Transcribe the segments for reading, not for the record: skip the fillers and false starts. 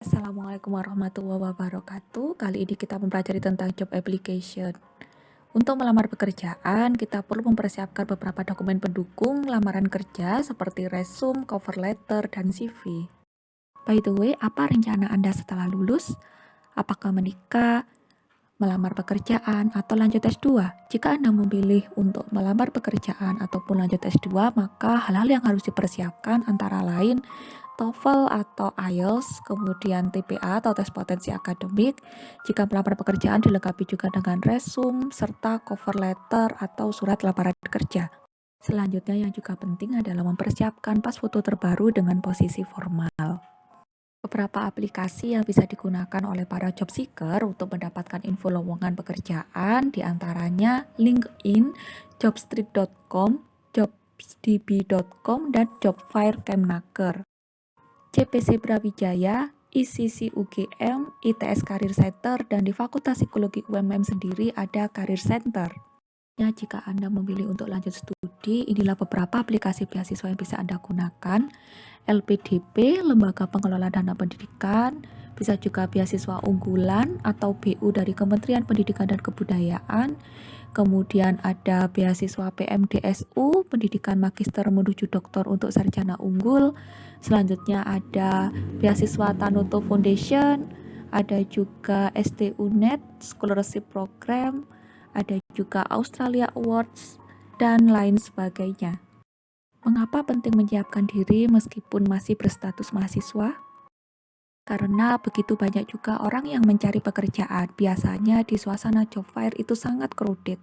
Assalamualaikum warahmatullahi wabarakatuh. Kali ini kita mempelajari tentang job application. Untuk melamar pekerjaan, kita perlu mempersiapkan beberapa dokumen pendukung lamaran kerja seperti resume, cover letter, dan CV. By the way, apa rencana Anda setelah lulus? Apakah menikah, melamar pekerjaan, atau lanjut S2? Jika Anda memilih untuk melamar pekerjaan ataupun lanjut S2, maka hal-hal yang harus dipersiapkan antara lain TOEFL atau IELTS, kemudian TPA atau tes potensi akademik. Jika melamar pekerjaan dilengkapi juga dengan resume, serta cover letter atau surat lamaran kerja. Selanjutnya yang juga penting adalah mempersiapkan pas foto terbaru dengan posisi formal. Beberapa aplikasi yang bisa digunakan oleh para job seeker untuk mendapatkan info lowongan pekerjaan diantaranya LinkedIn, jobstreet.com, jobsdb.com, dan Jobfair Kemnaker. CPC Brawijaya, ICC UGM, ITS Career Center, dan di Fakultas Psikologi UMM sendiri ada Career Center. Ya, jika Anda memilih untuk lanjut studi, inilah beberapa aplikasi beasiswa yang bisa Anda gunakan. LPDP, Lembaga Pengelola Dana Pendidikan, bisa juga beasiswa unggulan atau BU dari Kementerian Pendidikan dan Kebudayaan. Kemudian ada beasiswa PMDSU, Pendidikan Magister menuju Doktor untuk Sarjana Unggul. Selanjutnya ada beasiswa Tanoto Foundation, ada juga STUNet, Scholarship Program, ada juga Australia Awards, dan lain sebagainya. Mengapa penting menyiapkan diri meskipun masih berstatus mahasiswa? Karena begitu banyak juga orang yang mencari pekerjaan. Biasanya di suasana job fair itu sangat crowded.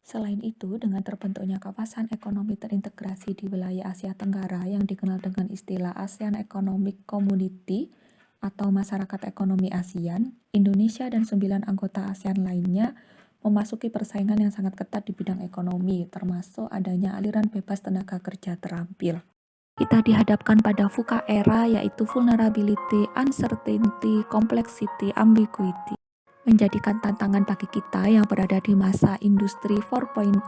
Selain itu, dengan terbentuknya kawasan ekonomi terintegrasi di wilayah Asia Tenggara yang dikenal dengan istilah ASEAN Economic Community atau Masyarakat Ekonomi ASEAN, Indonesia dan 9 anggota ASEAN lainnya memasuki persaingan yang sangat ketat di bidang ekonomi, termasuk adanya aliran bebas tenaga kerja terampil. Kita dihadapkan pada VUCA era, yaitu vulnerability, uncertainty, complexity, ambiguity, menjadikan tantangan bagi kita yang berada di masa industri 4.0,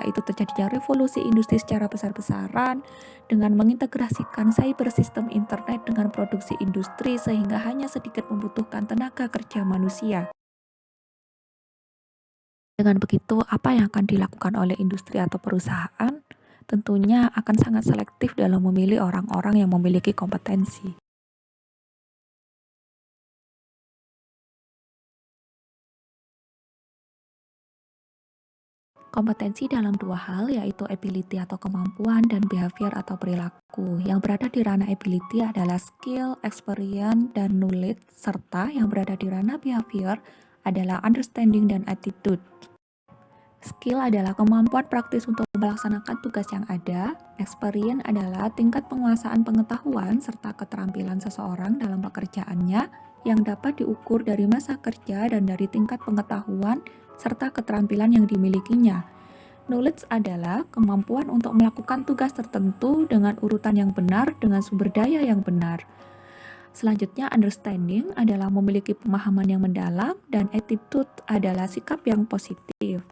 yaitu terjadinya revolusi industri secara besar-besaran dengan mengintegrasikan cyber sistem internet dengan produksi industri sehingga hanya sedikit membutuhkan tenaga kerja manusia. Dengan begitu, apa yang akan dilakukan oleh industri atau perusahaan? Tentunya akan sangat selektif dalam memilih orang-orang yang memiliki kompetensi. Kompetensi dalam dua hal, yaitu ability atau kemampuan dan behavior atau perilaku. Yang berada di ranah ability adalah skill, experience, dan knowledge, serta yang berada di ranah behavior adalah understanding dan attitude. Skill adalah kemampuan praktis untuk melaksanakan tugas yang ada. Experience adalah tingkat penguasaan pengetahuan serta keterampilan seseorang dalam pekerjaannya yang dapat diukur dari masa kerja dan dari tingkat pengetahuan serta keterampilan yang dimilikinya. Knowledge adalah kemampuan untuk melakukan tugas tertentu dengan urutan yang benar dengan sumber daya yang benar. Selanjutnya, understanding adalah memiliki pemahaman yang mendalam dan attitude adalah sikap yang positif.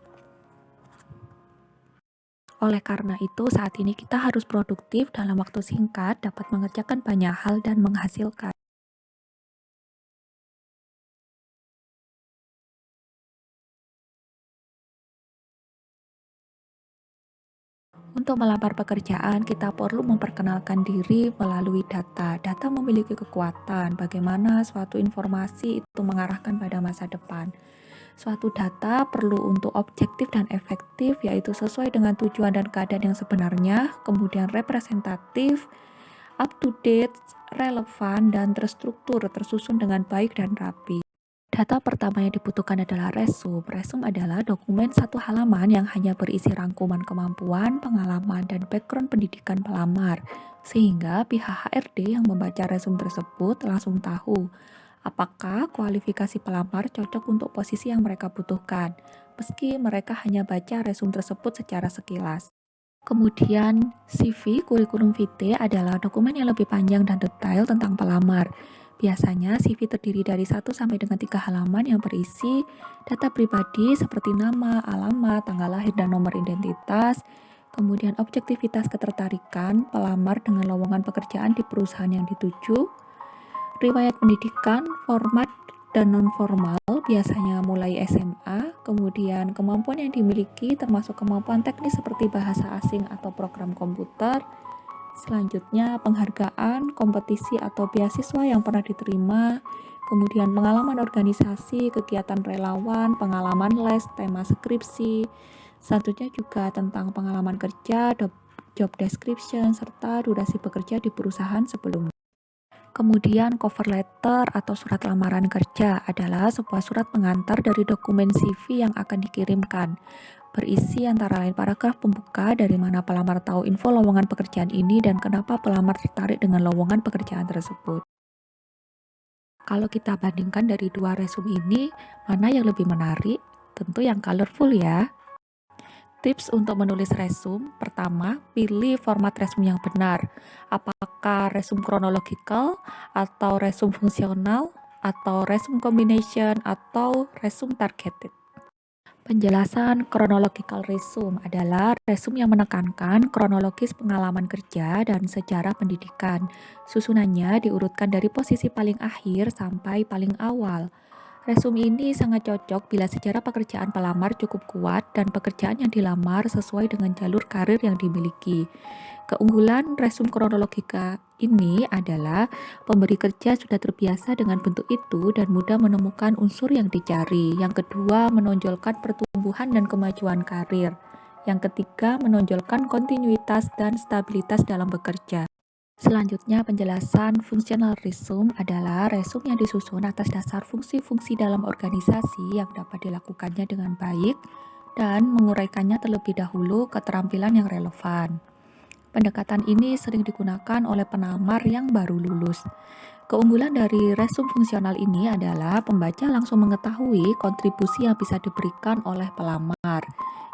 Oleh karena itu, saat ini kita harus produktif dalam waktu singkat, dapat mengerjakan banyak hal dan menghasilkan. Untuk melamar pekerjaan, kita perlu memperkenalkan diri melalui data. Data memiliki kekuatan, bagaimana suatu informasi itu mengarahkan pada masa depan. Suatu data perlu untuk objektif dan efektif, yaitu sesuai dengan tujuan dan keadaan yang sebenarnya, kemudian representatif, up to date, relevan, dan terstruktur, tersusun dengan baik dan rapi. Data pertama yang dibutuhkan adalah resume. Resume adalah dokumen satu halaman yang hanya berisi rangkuman kemampuan, pengalaman, dan background pendidikan pelamar. Sehingga pihak HRD yang membaca resume tersebut langsung tahu apakah kualifikasi pelamar cocok untuk posisi yang mereka butuhkan, meski mereka hanya baca resume tersebut secara sekilas. Kemudian, CV, kurikulum vitae adalah dokumen yang lebih panjang dan detail tentang pelamar. Biasanya CV terdiri dari 1 sampai dengan 3 halaman yang berisi data pribadi seperti nama, alamat, tanggal lahir, dan nomor identitas, kemudian objektivitas ketertarikan pelamar dengan lowongan pekerjaan di perusahaan yang dituju, riwayat pendidikan, format dan non-formal, biasanya mulai SMA, kemudian kemampuan yang dimiliki termasuk kemampuan teknis seperti bahasa asing atau program komputer. Selanjutnya, penghargaan, kompetisi atau beasiswa yang pernah diterima, kemudian pengalaman organisasi, kegiatan relawan, pengalaman les, tema skripsi. Selanjutnya juga tentang pengalaman kerja, job description, serta durasi bekerja di perusahaan sebelumnya. Kemudian cover letter atau surat lamaran kerja adalah sebuah surat pengantar dari dokumen CV yang akan dikirimkan. Berisi antara lain paragraf pembuka dari mana pelamar tahu info lowongan pekerjaan ini dan kenapa pelamar tertarik dengan lowongan pekerjaan tersebut. Kalau kita bandingkan dari dua resume ini, mana yang lebih menarik? Tentu yang colorful ya. Tips untuk menulis resume, pertama, pilih format resume yang benar. Apakah resume chronological, atau resume fungsional, atau resume combination, atau resume targeted. Penjelasan chronological resume adalah resume yang menekankan kronologis pengalaman kerja dan sejarah pendidikan. Susunannya diurutkan dari posisi paling akhir sampai paling awal. Resume ini sangat cocok bila sejarah pekerjaan pelamar cukup kuat dan pekerjaan yang dilamar sesuai dengan jalur karir yang dimiliki. Keunggulan resume kronologika ini adalah pemberi kerja sudah terbiasa dengan bentuk itu dan mudah menemukan unsur yang dicari. Yang kedua, menonjolkan pertumbuhan dan kemajuan karir. Yang ketiga, menonjolkan kontinuitas dan stabilitas dalam bekerja. Selanjutnya, penjelasan fungsional resume adalah resume yang disusun atas dasar fungsi-fungsi dalam organisasi yang dapat dilakukannya dengan baik dan menguraikannya terlebih dahulu keterampilan yang relevan. Pendekatan ini sering digunakan oleh pelamar yang baru lulus. Keunggulan dari resume fungsional ini adalah pembaca langsung mengetahui kontribusi yang bisa diberikan oleh pelamar.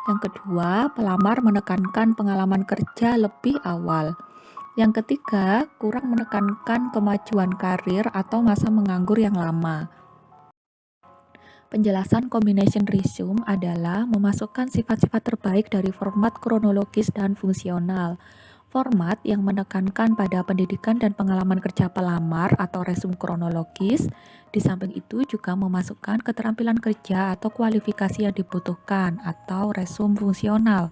Yang kedua, pelamar menekankan pengalaman kerja lebih awal. Yang ketiga, kurang menekankan kemajuan karir atau masa menganggur yang lama. Penjelasan combination resume adalah memasukkan sifat-sifat terbaik dari format kronologis dan fungsional. Format yang menekankan pada pendidikan dan pengalaman kerja pelamar atau resume kronologis, di samping itu juga memasukkan keterampilan kerja atau kualifikasi yang dibutuhkan atau resume fungsional.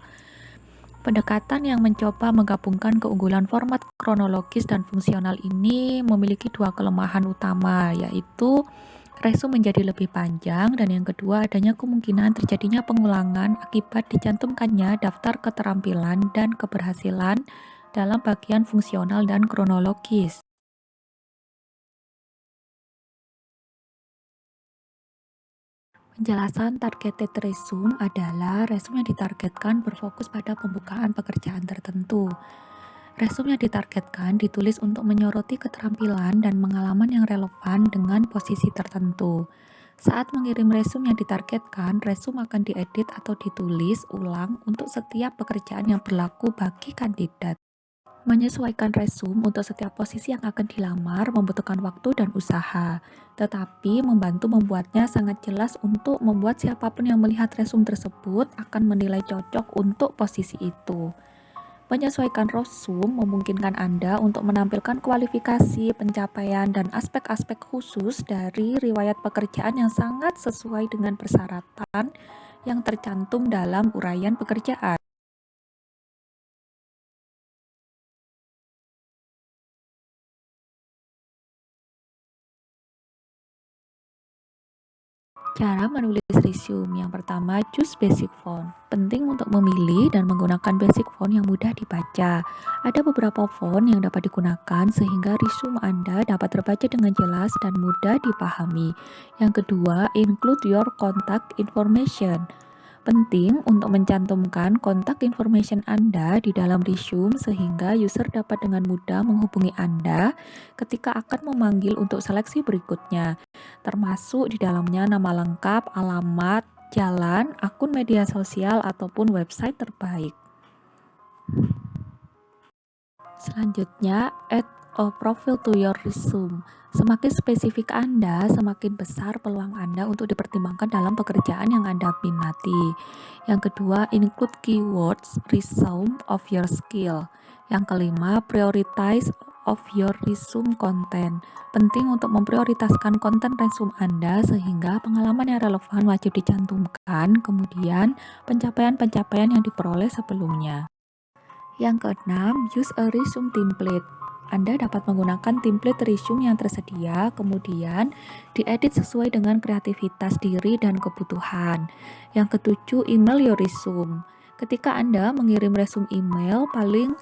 Pendekatan yang mencoba menggabungkan keunggulan format kronologis dan fungsional ini memiliki dua kelemahan utama, yaitu resume menjadi lebih panjang dan yang kedua adanya kemungkinan terjadinya pengulangan akibat dicantumkannya daftar keterampilan dan keberhasilan dalam bagian fungsional dan kronologis. Penjelasan targeted resume adalah resume yang ditargetkan berfokus pada pembukaan pekerjaan tertentu. Resume yang ditargetkan ditulis untuk menyoroti keterampilan dan pengalaman yang relevan dengan posisi tertentu. Saat mengirim resume yang ditargetkan, resume akan diedit atau ditulis ulang untuk setiap pekerjaan yang berlaku bagi kandidat. Menyesuaikan resume untuk setiap posisi yang akan dilamar membutuhkan waktu dan usaha, tetapi membantu membuatnya sangat jelas untuk membuat siapapun yang melihat resume tersebut akan menilai cocok untuk posisi itu. Menyesuaikan resume memungkinkan Anda untuk menampilkan kualifikasi, pencapaian, dan aspek-aspek khusus dari riwayat pekerjaan yang sangat sesuai dengan persyaratan yang tercantum dalam uraian pekerjaan. Cara menulis resume yang pertama, choose basic font. Penting untuk memilih dan menggunakan basic font yang mudah dibaca. Ada beberapa font yang dapat digunakan sehingga resume Anda dapat terbaca dengan jelas dan mudah dipahami. Yang kedua, include your contact information. Penting untuk mencantumkan kontak information Anda di dalam resume sehingga user dapat dengan mudah menghubungi Anda ketika akan memanggil untuk seleksi berikutnya, termasuk di dalamnya nama lengkap, alamat, jalan, akun media sosial, ataupun website terbaik. Selanjutnya, add a profile to your resume. Semakin spesifik Anda, semakin besar peluang Anda untuk dipertimbangkan dalam pekerjaan yang Anda minati. Yang kedua, include keywords resume of your skill. Yang kelima, prioritize of your resume content. Penting untuk memprioritaskan konten resume Anda sehingga pengalaman yang relevan wajib dicantumkan, kemudian pencapaian-pencapaian yang diperoleh sebelumnya. Yang keenam, use a resume template. Anda dapat menggunakan template resume yang tersedia, kemudian diedit sesuai dengan kreativitas diri dan kebutuhan. Yang ketujuh, email your resume. Ketika Anda mengirim resume email, paling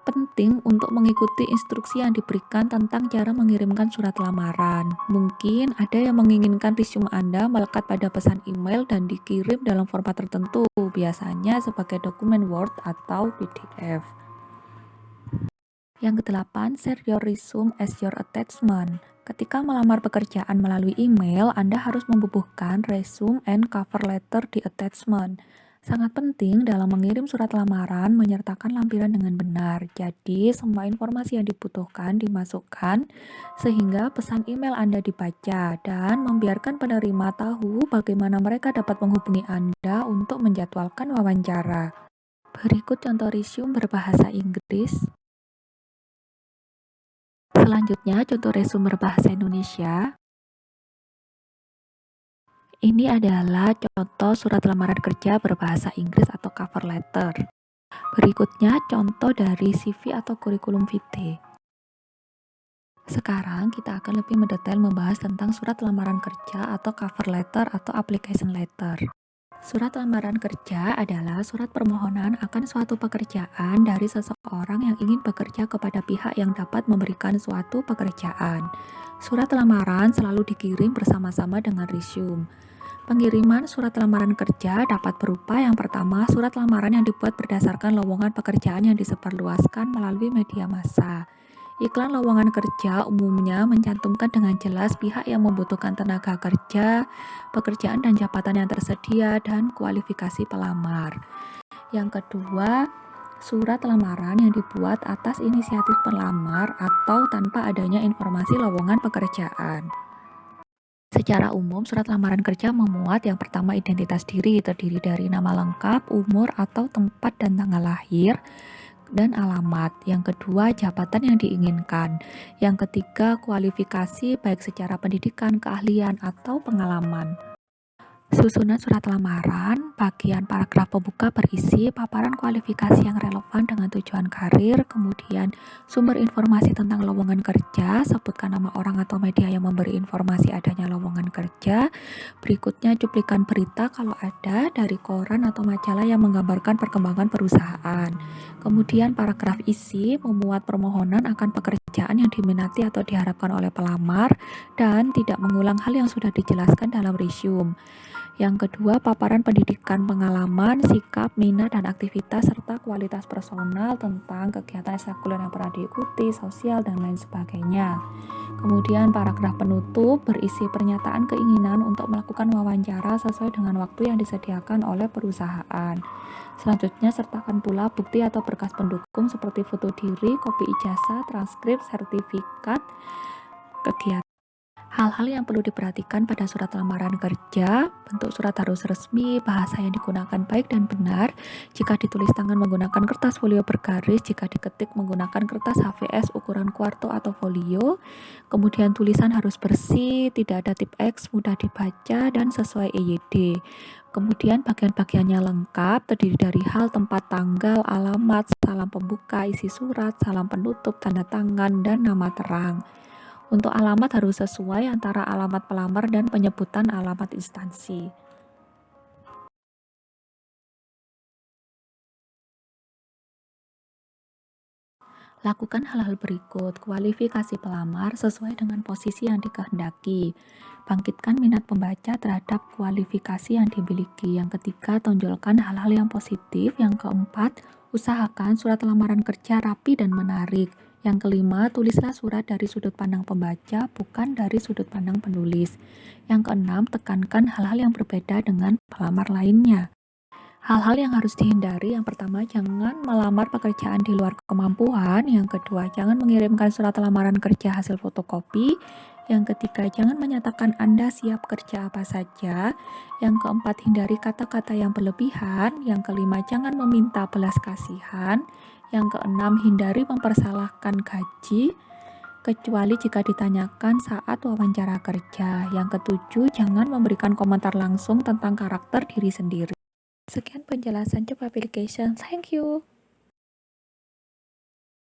penting untuk mengikuti instruksi yang diberikan tentang cara mengirimkan surat lamaran. Mungkin ada yang menginginkan resume Anda melekat pada pesan email dan dikirim dalam format tertentu, biasanya sebagai dokumen Word atau PDF. Yang kedelapan, share your resume as your attachment. Ketika melamar pekerjaan melalui email, Anda harus membubuhkan resume and cover letter di attachment. Sangat penting dalam mengirim surat lamaran menyertakan lampiran dengan benar. Jadi, semua informasi yang dibutuhkan dimasukkan sehingga pesan email Anda dibaca dan membiarkan penerima tahu bagaimana mereka dapat menghubungi Anda untuk menjadwalkan wawancara. Berikut contoh resume berbahasa Inggris. Selanjutnya, contoh resume berbahasa Indonesia. Ini adalah contoh surat lamaran kerja berbahasa Inggris atau cover letter. Berikutnya, contoh dari CV atau kurikulum vitae. Sekarang, kita akan lebih mendetail membahas tentang surat lamaran kerja atau cover letter atau application letter. Surat lamaran kerja adalah surat permohonan akan suatu pekerjaan dari seseorang yang ingin bekerja kepada pihak yang dapat memberikan suatu pekerjaan. Surat lamaran selalu dikirim bersama-sama dengan resume. Pengiriman surat lamaran kerja dapat berupa yang pertama, surat lamaran yang dibuat berdasarkan lowongan pekerjaan yang disebarluaskan melalui media massa. Iklan lowongan kerja umumnya mencantumkan dengan jelas pihak yang membutuhkan tenaga kerja, pekerjaan dan jabatan yang tersedia, dan kualifikasi pelamar. Yang kedua, surat lamaran yang dibuat atas inisiatif pelamar atau tanpa adanya informasi lowongan pekerjaan. Secara umum, surat lamaran kerja memuat yang pertama identitas diri, terdiri dari nama lengkap, umur atau tempat dan tanggal lahir, dan alamat. Yang kedua, jabatan yang diinginkan. Yang ketiga, kualifikasi baik secara pendidikan, keahlian, atau pengalaman. Susunan surat lamaran, bagian paragraf pembuka berisi paparan kualifikasi yang relevan dengan tujuan karir, kemudian sumber informasi tentang lowongan kerja, sebutkan nama orang atau media yang memberi informasi adanya lowongan kerja. Berikutnya cuplikan berita kalau ada dari koran atau majalah yang menggambarkan perkembangan perusahaan. Kemudian paragraf isi memuat permohonan akan pekerjaan yang diminati atau diharapkan oleh pelamar dan tidak mengulang hal yang sudah dijelaskan dalam resume. Yang kedua, paparan pendidikan, pengalaman, sikap, minat, dan aktivitas, serta kualitas personal tentang kegiatan ekstrakurikuler yang pernah diikuti, sosial, dan lain sebagainya. Kemudian paragraf penutup berisi pernyataan keinginan untuk melakukan wawancara sesuai dengan waktu yang disediakan oleh perusahaan. Selanjutnya, sertakan pula bukti atau berkas pendukung seperti foto diri, kopi ijazah, transkrip, sertifikat, kegiatan. Hal-hal yang perlu diperhatikan pada surat lamaran kerja, bentuk surat harus resmi, bahasa yang digunakan baik dan benar, jika ditulis tangan menggunakan kertas folio bergaris, jika diketik menggunakan kertas HVS ukuran kuarto atau folio, kemudian tulisan harus bersih, tidak ada tip X, mudah dibaca, dan sesuai EYD. Kemudian bagian-bagiannya lengkap, terdiri dari hal, tempat, tanggal, alamat, salam pembuka, isi surat, salam penutup, tanda tangan, dan nama terang. Untuk alamat harus sesuai antara alamat pelamar dan penyebutan alamat instansi. Lakukan hal-hal berikut. Kualifikasi pelamar sesuai dengan posisi yang dikehendaki. Bangkitkan minat pembaca terhadap kualifikasi yang dimiliki. Yang ketiga, tonjolkan hal-hal yang positif. Yang keempat, usahakan surat lamaran kerja rapi dan menarik. Yang kelima, tulislah surat dari sudut pandang pembaca, bukan dari sudut pandang penulis. Yang keenam, tekankan hal-hal yang berbeda dengan pelamar lainnya. Hal-hal yang harus dihindari, yang pertama, jangan melamar pekerjaan di luar kemampuan. Yang kedua, jangan mengirimkan surat lamaran kerja hasil fotokopi. Yang ketiga, jangan menyatakan Anda siap kerja apa saja. Yang keempat, hindari kata-kata yang berlebihan. Yang kelima, jangan meminta belas kasihan. Yang keenam, hindari mempersalahkan gaji, kecuali jika ditanyakan saat wawancara kerja. Yang ketujuh, jangan memberikan komentar langsung tentang karakter diri sendiri. Sekian penjelasan job application. Thank you.